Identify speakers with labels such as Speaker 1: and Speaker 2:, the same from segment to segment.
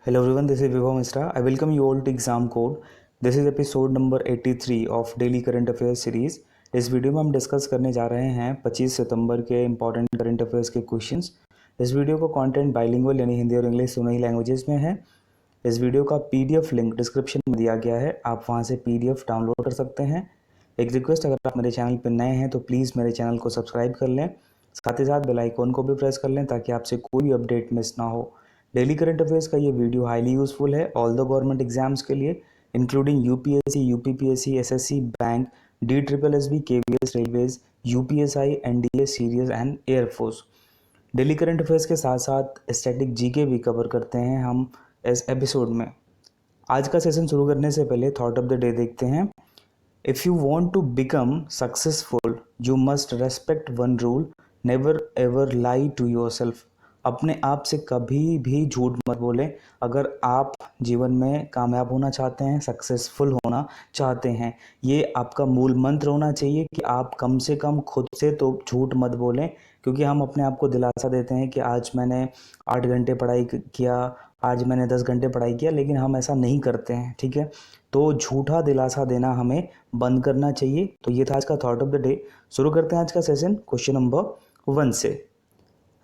Speaker 1: Hello everyone, this is Vibhav Misra. I welcome you all to Exam Code. This is episode number 83 of Daily Current Affairs series. इस video में हम discuss करने जा रहे हैं 25 सितंबर के इंपॉर्टेंट करंट अफेयर्स के क्वेश्चंस। इस वीडियो का कंटेंट बाइलिंगुअल यानी हिंदी और इंग्लिश दोनों ही लैंग्वेजेस में है। इस वीडियो का पीडीएफ लिंक डिस्क्रिप्शन में दिया गया है, आप वहां से पीडीएफ डाउनलोड कर सकते हैं। एक रिक्वेस्ट, अगर आप मेरे चैनल पर नए हैं तो प्लीज़ मेरे चैनल को सब्सक्राइब कर लें, साथ ही साथ बेल आइकॉन को भी प्रेस कर लें ताकि आपसे कोई भी अपडेट मिस ना हो। डेली करंट अफेयर्स का ये वीडियो हाईली यूजफुल है ऑल द गवर्नमेंट एग्जाम्स के लिए, including UPSC, UPPSC, SSC, bank, DSSB, KVS, railways, UPSI, NDA, serious and air force. Daily current affairs के साथ साथ स्टैटिक जीके भी कवर करते हैं हम इस एपिसोड में। आज का सेशन शुरू करने से पहले थॉट ऑफ द डे देखते हैं। If you want to become successful you must respect one rule, never ever lie to yourself. अपने आप से कभी भी झूठ मत बोलें। अगर आप जीवन में कामयाब होना चाहते हैं, सक्सेसफुल होना चाहते हैं, ये आपका मूल मंत्र होना चाहिए कि आप कम से कम खुद से तो झूठ मत बोलें। क्योंकि हम अपने आप को दिलासा देते हैं कि आज मैंने 8 घंटे पढ़ाई किया, आज मैंने 10 घंटे पढ़ाई किया, लेकिन हम ऐसा नहीं करते हैं। ठीक है, तो झूठा दिलासा देना हमें बंद करना चाहिए। तो ये था आज का थॉट ऑफ द डे। शुरू करते हैं आज का सेशन क्वेश्चन नंबर 1 से।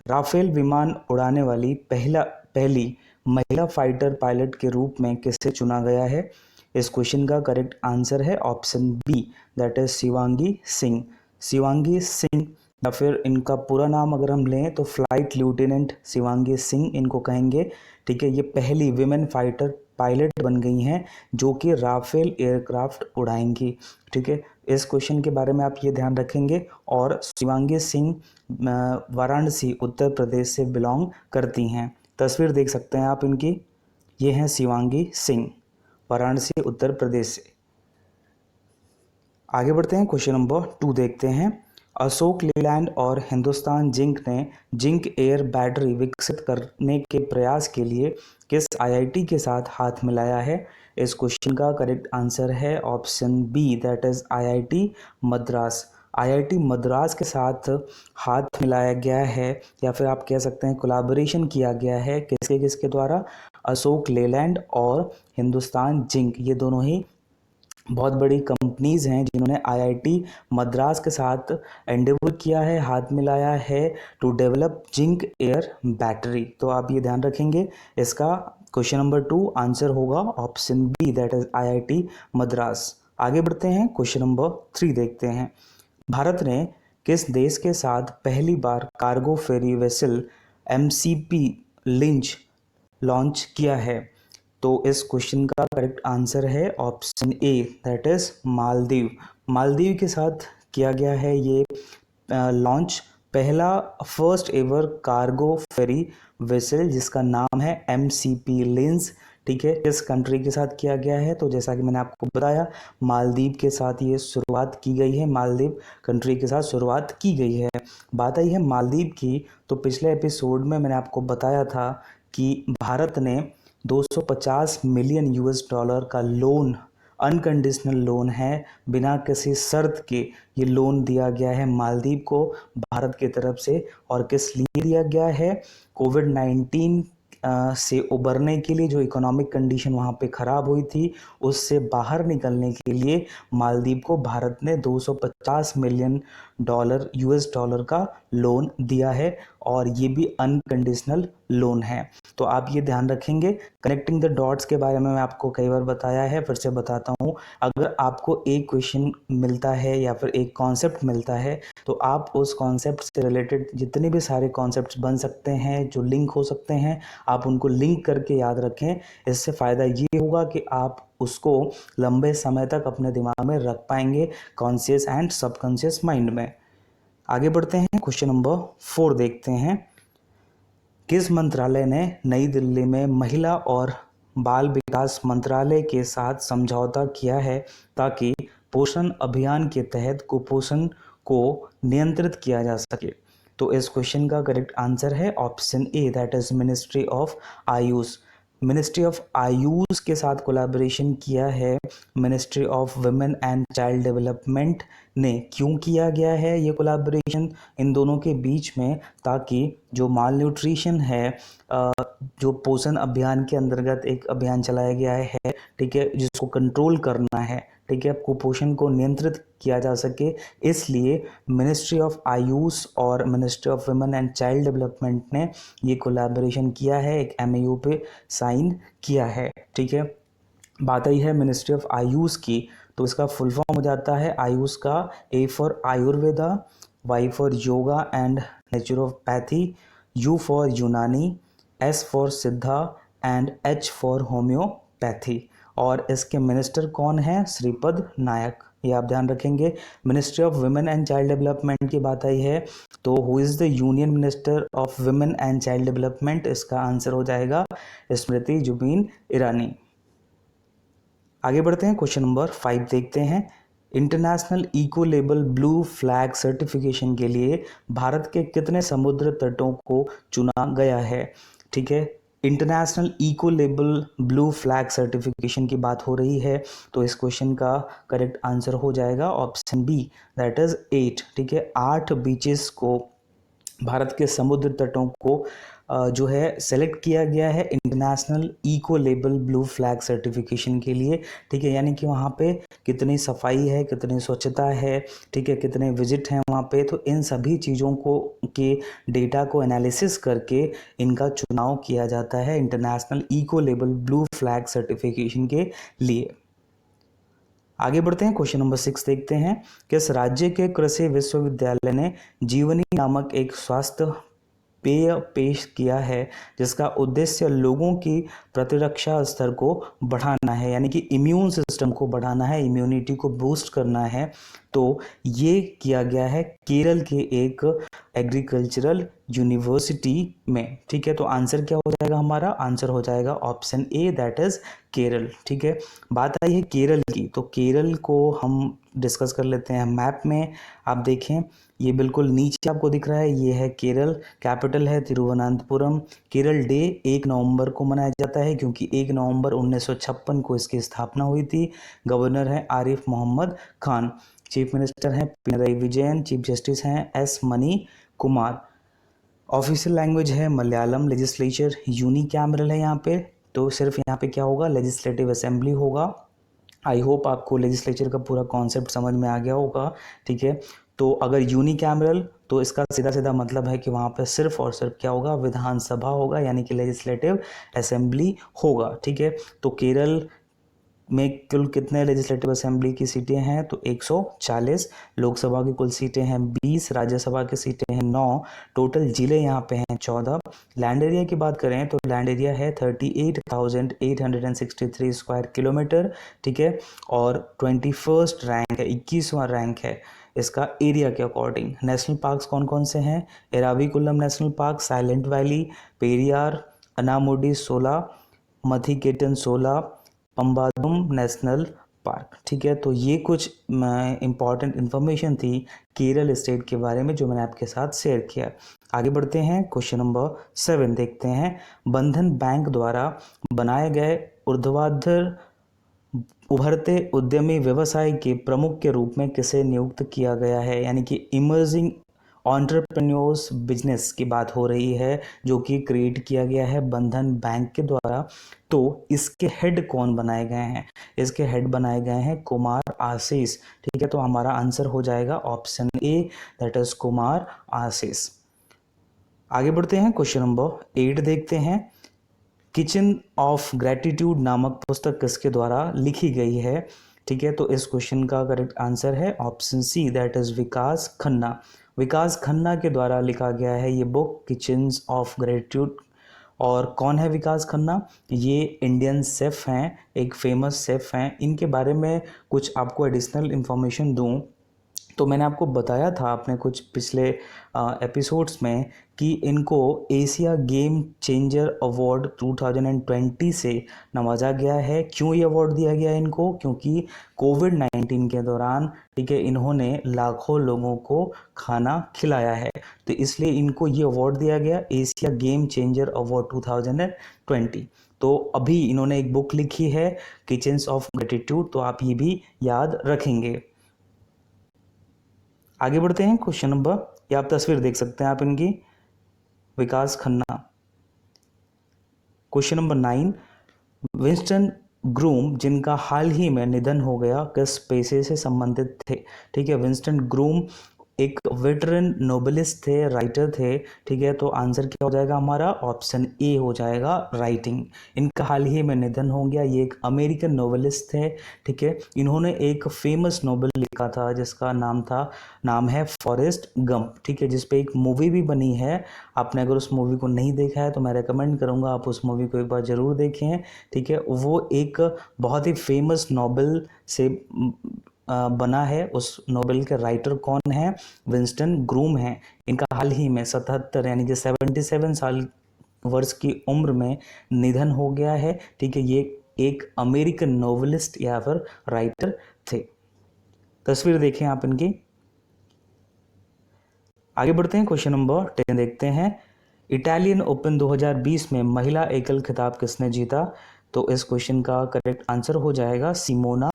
Speaker 1: राफेल विमान उड़ाने वाली पहली महिला फाइटर पायलट के रूप में किसे चुना गया है? इस क्वेश्चन का करेक्ट आंसर है option B, that is Shivangi Singh. Shivangi Singh, या फिर इनका पूरा नाम अगर हम लें तो फ्लाइट लेफ्टिनेंट शिवांगी सिंह इनको कहेंगे। ठीक है, ये पहली विमेन फाइटर पायलट बन गई हैं जो कि राफेल एयरक्राफ्ट उड़ाएंगी। ठीक है, इस क्वेश्चन के बारे में आप ये ध्यान रखेंगे। और शिवांगी सिंह वाराणसी उत्तर प्रदेश से बिलोंग करती हैं। तस्वीर देख सकते हैं आप इनकी, ये हैं शिवांगी सिंह, वाराणसी उत्तर प्रदेश से। आगे बढ़ते हैं, क्वेश्चन नंबर 2 देखते हैं। अशोक लेलैंड और हिंदुस्तान जिंक ने जिंक एयर बैटरी विकसित करने के प्रयास के लिए किस आईआईटी के साथ हाथ मिलाया है? इस क्वेश्चन का करेक्ट आंसर है option B, that is IIT Madras. IIT Madras के साथ हाथ मिलाया गया है, या फिर आप कह सकते हैं कोलैबोरेशन किया गया है। किसके किसके द्वारा? अशोक लेलैंड और हिंदुस्तान जिंक, ये दोनों ही बहुत बड़ी कंपनीज हैं जिन्होंने आईआईटी मद्रास के साथ एंडेवर किया है, हाथ मिलाया है to develop zinc air battery. तो आप ये ध्यान रखेंगे, इसका क्वेश्चन नंबर 2 आंसर होगा option B, that is IIT Madras. आगे बढ़ते हैं, क्वेश्चन नंबर 3 देखते हैं। भारत ने किस देश के साथ पहली बार कार्गो फेरी वेसल MCP लिंच लॉन्च किया है? तो इस क्वेश्चन का करेक्ट आंसर है option A, that is Maldives. Maldives के साथ किया गया है ये लॉन्च, पहला फर्स्ट एवर कार्गो फेरी वेसल जिसका नाम है MCP लिंच। ठीक है, किस कंट्री के साथ किया गया है? तो जैसा कि मैंने आपको बताया, मालदीव के साथ ये शुरुआत की गई है, मालदीव कंट्री के साथ शुरुआत की गई है। बात आई है मालदीव की, तो पिछले एपिसोड में मैंने आपको बताया था कि भारत ने 250 मिलियन US डॉलर का लोन, अनकंडीशनल लोन है, बिना किसी शर्त के ये लोन दिया गया है मालदीव को भारत की तरफ से। और किस लिए दिया गया है? कोविड-19 से उबरने के लिए, जो इकोनॉमिक कंडीशन वहाँ पे ख़राब हुई थी उससे बाहर निकलने के लिए मालदीव को भारत ने 250 मिलियन US डॉलर का लोन दिया है, और ये भी अनकंडीशनल लोन है। तो आप ये ध्यान रखेंगे। कनेक्टिंग द डॉट्स के बारे में मैं आपको कई बार बताया है, फिर से बताता हूँ। अगर आपको एक क्वेश्चन मिलता है या फिर एक कॉन्सेप्ट मिलता है, तो आप उस कॉन्सेप्ट से रिलेटेड जितने भी सारे कॉन्सेप्ट्स बन सकते हैं, जो लिंक हो सकते हैं, आप उनको लिंक करके याद रखें। इससे फ़ायदा ये होगा कि आप उसको लंबे समय तक अपने दिमाग में रख पाएंगे, कॉन्शियस एंड सबकॉन्शियस माइंड में। आगे बढ़ते हैं, क्वेश्चन नंबर 4 देखते हैं। किस मंत्रालय ने नई दिल्ली में महिला और बाल विकास मंत्रालय के साथ समझौता किया है ताकि पोषण अभियान के तहत कुपोषण को नियंत्रित किया जा सके? तो इस क्वेश्चन का करेक्ट आंसर है option A, that is ministry of Ayush. Ministry of Ayush के साथ कोलैबोरेशन किया है ministry of women and child development ने। क्यों किया गया है ये कोलैबोरेशन इन दोनों के बीच में? ताकि जो माल न्यूट्रिशन है, जो पोषण अभियान के अंतर्गत एक अभियान चलाया गया है, ठीक है, जिसको कंट्रोल करना है, ठीक है, कुपोषण को नियंत्रित किया जा सके, इसलिए मिनिस्ट्री ऑफ आयुष और ministry of women and child development ने ये कोलैबोरेशन किया है, एक MOU पे साइन किया है, ठीक है। बात आई है मिनिस्ट्री ऑफ आयुष की, तो इसका फुल फॉर्म हो जाता है आयुष का A for Ayurveda, Y for yoga and naturopathy, U for यूनानी, S फॉर सिद्धा एंड H फॉर होम्योपैथी। और इसके मिनिस्टर कौन है? श्रीपद नायक, ये आप ध्यान रखेंगे। Ministry of women and child development की बात आई है, तो who is the union minister of women and child development? इसका आंसर हो जाएगा स्मृति जुबिन ईरानी। आगे बढ़ते हैं, क्वेश्चन नंबर 5 देखते हैं। International eco label blue flag certification के लिए भारत के कितने समुद्र तटों को चुना गया है? ठीक है, international eco label blue flag certification की बात हो रही है, तो इस क्वेश्चन का करेक्ट आंसर हो जाएगा ऑप्शन बी, दैट इज 8। ठीक है, 8 बीचेस को, भारत के समुद्र तटों को जो है सेलेक्ट किया गया है international eco label blue flag certification के लिए। ठीक है, यानी कि वहाँ पे कितनी सफाई है, कितनी स्वच्छता है, ठीक है, कितने विजिट हैं वहाँ पे, तो इन सभी चीज़ों को के डेटा को एनालिसिस करके इनका चुनाव किया जाता है international eco label blue flag certification के लिए। आगे बढ़ते हैं, क्वेश्चन नंबर 6 देखते हैं। किस राज्य के कृषि विश्वविद्यालय ने जीवनी नामक एक स्वास्थ्य पेय पेश किया है जिसका उद्देश्य लोगों की प्रतिरक्षा स्तर को बढ़ाना है, यानी कि इम्यून सिस्टम को बढ़ाना है, इम्यूनिटी को बूस्ट करना है? तो ये किया गया है केरल के एक एग्रीकल्चरल यूनिवर्सिटी में। ठीक है, तो आंसर क्या हो जाएगा हमारा? आंसर हो जाएगा option A, that is Kerala. ठीक है, बात आई है केरल की, तो केरल को हम डिस्कस कर लेते हैं मैप में। आप देखें, ये बिल्कुल नीचे आपको दिख रहा है, ये है केरल, कैपिटल है तिरुवनंतपुरम। केरल डे 1 नवंबर को मनाया जाता है क्योंकि 1 नवंबर 1956 को इसकी स्थापना हुई थी। गवर्नर है आरिफ मोहम्मद खान, चीफ मिनिस्टर हैं पिनरई विजयन, चीफ जस्टिस हैं S money Kumar. Official language है मलयालम, लेजिस्लेचर यूनिकैमरल है यहाँ पे, तो सिर्फ यहाँ पे क्या होगा? लेजिस्लेटिव असेंबली होगा। आई होप आपको लेजिस्लेचर का पूरा कॉन्सेप्ट समझ में आ गया होगा। ठीक है, तो अगर यूनिकैमरल, तो इसका सीधा सीधा मतलब है कि वहाँ पर सिर्फ और सिर्फ क्या होगा? विधानसभा होगा, यानी कि लेजिस्लेटिव असेंबली होगा। ठीक है, तो केरल में कुल कितने लेजिस्लेटिव असेंबली की सीटें हैं? तो 140। लोकसभा की कुल सीटें हैं 20, राज्यसभा की सीटें हैं 9, टोटल जिले यहाँ पे हैं 14। लैंड एरिया की बात करें तो लैंड एरिया है 38,863 स्क्वायर किलोमीटर। ठीक है, और 21st रैंक है, 21वां रैंक है इसका एरिया के अकॉर्डिंग। नेशनल पार्क्स कौन कौन से हैं? Eravikulam national park, silent valley, Periyar, Anamudi 16, Mathikettan 16, Pambadum national park. ठीक है, तो ये कुछ इम्पॉर्टेंट इन्फॉर्मेशन थी केरल स्टेट के बारे में जो मैंने आपके साथ शेयर किया। आगे बढ़ते हैं, क्वेश्चन नंबर 7 देखते हैं। बंधन बैंक द्वारा बनाए गए ऊर्ध्वाधर उभरते उद्यमी व्यवसाय के प्रमुख के रूप में किसे नियुक्त किया गया है? यानी कि इमर्जिंग एंटरप्रेन्योर्स बिजनेस की बात हो रही है, जो कि क्रिएट किया गया है बंधन बैंक के द्वारा। तो इसके हेड कौन बनाए गए हैं? इसके हेड बनाए गए हैं कुमार आशीष। ठीक है, तो हमारा आंसर हो जाएगा option A, that is Kumar Ashish. आगे बढ़ते हैं, क्वेश्चन नंबर 8 देखते हैं। किचन ऑफ ग्रेटिट्यूड नामक पुस्तक किसके द्वारा लिखी गई है? ठीक है, तो इस क्वेश्चन का करेक्ट आंसर है ऑप्शन सी, दैट इज विकास खन्ना। विकास खन्ना के द्वारा लिखा गया है ये बुक किचन्स ऑफ ग्रेटिट्यूड। और कौन है विकास खन्ना? ये इंडियन शेफ़ हैं, एक फेमस शेफ़ हैं। इनके बारे में कुछ आपको एडिशनल इन्फॉर्मेशन दूं तो मैंने आपको बताया था अपने कुछ पिछले एपिसोड्स में कि इनको एशिया गेम चेंजर अवार्ड 2020 से नवाजा गया है। क्यों ये अवार्ड दिया गया है इनको? क्योंकि कोविड-19 के दौरान, ठीक है, इन्होंने लाखों लोगों को खाना खिलाया है, तो इसलिए इनको ये अवार्ड दिया गया, एशिया गेम चेंजर अवार्ड 2020। तो अभी इन्होंने एक बुक लिखी है किचन्स ऑफ ग्रेटिट्यूड, तो आप ये भी याद रखेंगे। आगे बढ़ते हैं क्वेश्चन नंबर, ये आप तस्वीर देख सकते हैं आप इनकी, Vikas Khanna. Question number 9, Winston Groom जिनका हाल ही में निधन हो गया किस पेशे से संबंधित थे? ठीक है, विंस्टन ग्रूम एक वेटरन नोबलिस्ट थे, राइटर थे। ठीक है, तो आंसर क्या हो जाएगा हमारा? ऑप्शन ए हो जाएगा, राइटिंग। इनका हाल ही में निधन हो गया। ये एक अमेरिकन नोवेलिस्ट थे। ठीक है, इन्होंने एक फेमस नोवेल लिखा था जिसका नाम है फॉरेस्ट गंप। ठीक है, जिस पे एक मूवी भी बनी है। आपने अगर उस मूवी को नहीं देखा है तो मैं रेकमेंड करूँगा आप उस मूवी को एक बार ज़रूर देखें। ठीक है, वो एक बहुत ही फेमस नॉवेल से बना है। उस नोवेल के राइटर कौन है? विंस्टन ग्रूम है। इनका हाल ही में 77 यानी कि 77 साल वर्ष की उम्र में निधन हो गया है। ठीक है, ये एक अमेरिकन नोवेलिस्ट या फिर राइटर थे। तस्वीर देखें आप इनकी। आगे बढ़ते हैं, क्वेश्चन नंबर 10 देखते हैं। इटालियन ओपन 2020 में महिला एकल खिताब किसने जीता? तो इस क्वेश्चन का करेक्ट आंसर हो जाएगा सिमोना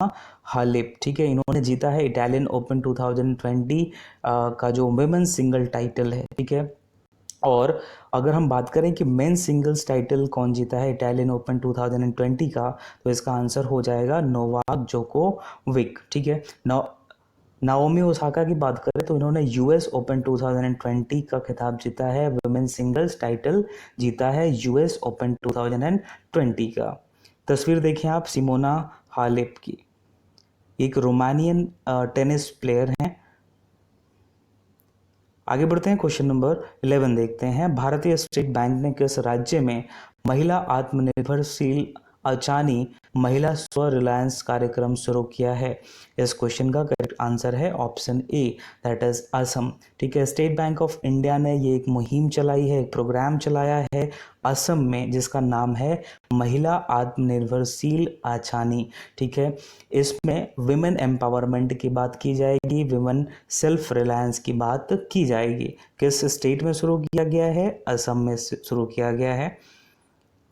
Speaker 1: हालेप। ठीक है, इन्होंने जीता है इटालियन ओपन 2020 का जो वुमेन्स सिंगल टाइटल है। ठीक है, और अगर हम बात करें कि मेन सिंगल्स टाइटल कौन जीता है इटालियन ओपन 2020 का, तो इसका आंसर हो जाएगा नोवाक जोकोविक। ठीक है, नाओमी ओसाका की बात करें तो इन्होंने यूएस ओपन 2020 का खिताब जीता है। वुमेन्स सिंगल्स टाइटल जीता है यूएस ओपन 2020 का। तस्वीर देखें आप सिमोना हालेप की, एक रोमानियन टेनिस प्लेयर हैं। आगे बढ़ते हैं, क्वेश्चन नंबर 11 देखते हैं। भारतीय स्टेट बैंक ने किस राज्य में महिला आत्मनिर्भरशील अचानी महिला स्व रिलायंस कार्यक्रम शुरू किया है? इस क्वेश्चन का करेक्ट आंसर है option A, that is Assam. ठीक है, स्टेट बैंक ऑफ इंडिया ने ये एक मुहिम चलाई है, एक प्रोग्राम चलाया है असम में, जिसका नाम है महिला आत्मनिर्भरशील अचानी। ठीक है, इसमें विमेन एम्पावरमेंट की बात की जाएगी, विमेन सेल्फ रिलायंस की बात की जाएगी। किस स्टेट में शुरू किया गया है? असम में शुरू किया गया है।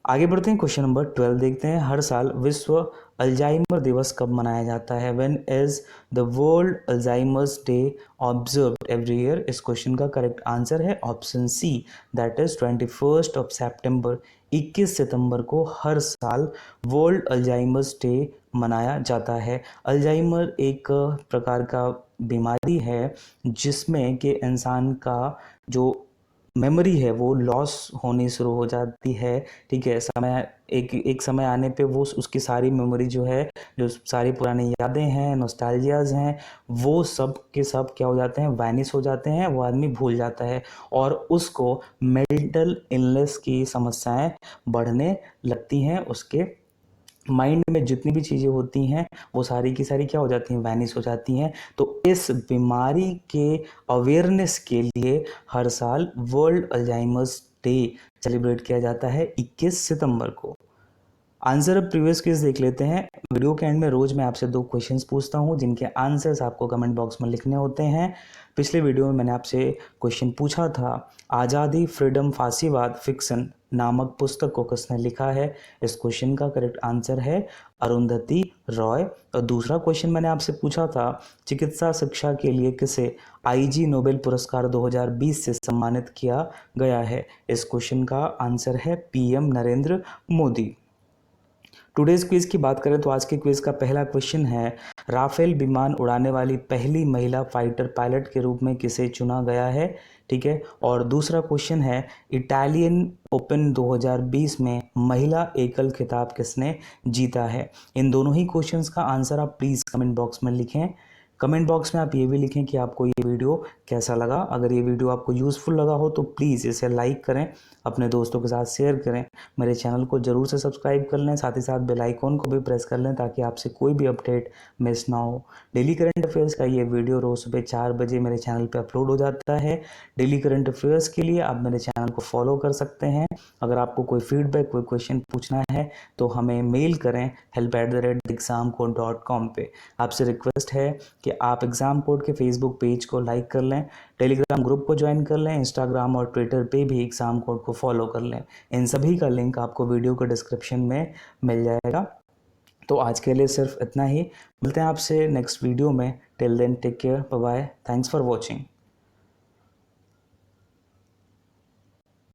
Speaker 1: आगे बढ़ते हैं, क्वेश्चन नंबर 12 देखते हैं। हर साल विश्व अल्जाइमर दिवस कब मनाया जाता है? When is the world Alzheimer's day observed every year? इस क्वेश्चन का करेक्ट आंसर है ऑप्शन सी, दैट इज 21 सितंबर। 21 सितंबर को हर साल वर्ल्ड अल्जाइमर्स डे मनाया जाता है। अल्जाइमर एक प्रकार का बीमारी है जिसमें कि इंसान का जो मेमोरी है वो लॉस होनी शुरू हो जाती है। ठीक है, एक समय आने पे वो उसकी सारी मेमोरी जो है, जो सारी पुरानी यादें हैं, नॉस्टैल्जियाज हैं, वो सब के सब क्या हो जाते हैं? वैनिश हो जाते हैं, वो आदमी भूल जाता है और उसको मेंटल इलनेस की समस्याएं बढ़ने लगती हैं। उसके माइंड में जितनी भी चीज़ें होती हैं वो सारी की सारी क्या हो जाती हैं? वैनिश हो जाती हैं। तो इस बीमारी के अवेयरनेस के लिए हर साल वर्ल्ड अल्जाइमर्स डे सेलिब्रेट किया जाता है 21 सितंबर को। आंसर अब प्रीवियस क्विज देख लेते हैं। वीडियो के एंड में रोज मैं आपसे 2 क्वेश्चंस पूछता हूं जिनके आंसर्स आपको कमेंट बॉक्स में लिखने होते हैं। पिछले वीडियो में मैंने आपसे क्वेश्चन पूछा था, आज़ादी फ्रीडम फांसीवाद फिक्शन नामक पुस्तक को किसने लिखा है? इस क्वेश्चन का करेक्ट आंसर है अरुंधति रॉय। और दूसरा क्वेश्चन मैंने आपसे पूछा था, चिकित्सा शिक्षा के लिए किसे आईजी नोबेल पुरस्कार 2020 से सम्मानित किया गया है? इस क्वेश्चन का आंसर है PM Narendra Modi. Today's quiz की बात करें तो आज के क्विज का पहला क्वेश्चन है, राफेल विमान उड़ाने वाली पहली महिला फाइटर पायलट के रूप में किसे चुना गया है? ठीक है, और दूसरा क्वेश्चन है, इटालियन ओपन 2020 में महिला एकल खिताब किसने जीता है? इन दोनों ही क्वेश्चंस का आंसर आप प्लीज़ कमेंट बॉक्स में लिखें। कमेंट बॉक्स में आप ये भी लिखें कि आपको ये वीडियो कैसा लगा। अगर ये वीडियो आपको यूज़फुल लगा हो तो प्लीज़ इसे लाइक करें, अपने दोस्तों के साथ शेयर करें, मेरे चैनल को ज़रूर से सब्सक्राइब कर लें, साथ ही साथ बेल आइकॉन को भी प्रेस कर लें ताकि आपसे कोई भी अपडेट मिस ना हो। डेली करंट अफेयर्स का ये वीडियो रोज़ सुबह 4 बजे मेरे चैनल पर अपलोड हो जाता है। डेली करंट अफेयर्स के लिए आप मेरे चैनल को फॉलो कर सकते हैं। अगर आपको कोई फीडबैक, कोई क्वेश्चन पूछना है तो हमें मेल करें help@examcode.com पे। आपसे रिक्वेस्ट है कि आप एग्ज़ाम पोर्ट के फेसबुक पेज को लाइक कर लें, टेलीग्राम ग्रुप को ज्वाइन कर लें, इंस्टाग्राम और ट्विटर पे भी एग्ज़ाम कोड को फॉलो कर लें। इन सभी का लिंक आपको वीडियो के डिस्क्रिप्शन में मिल जाएगा। तो आज के लिए सिर्फ इतना ही। मिलते हैं आपसे नेक्स्ट वीडियो में। Till then take care, bye bye, thanks for watching.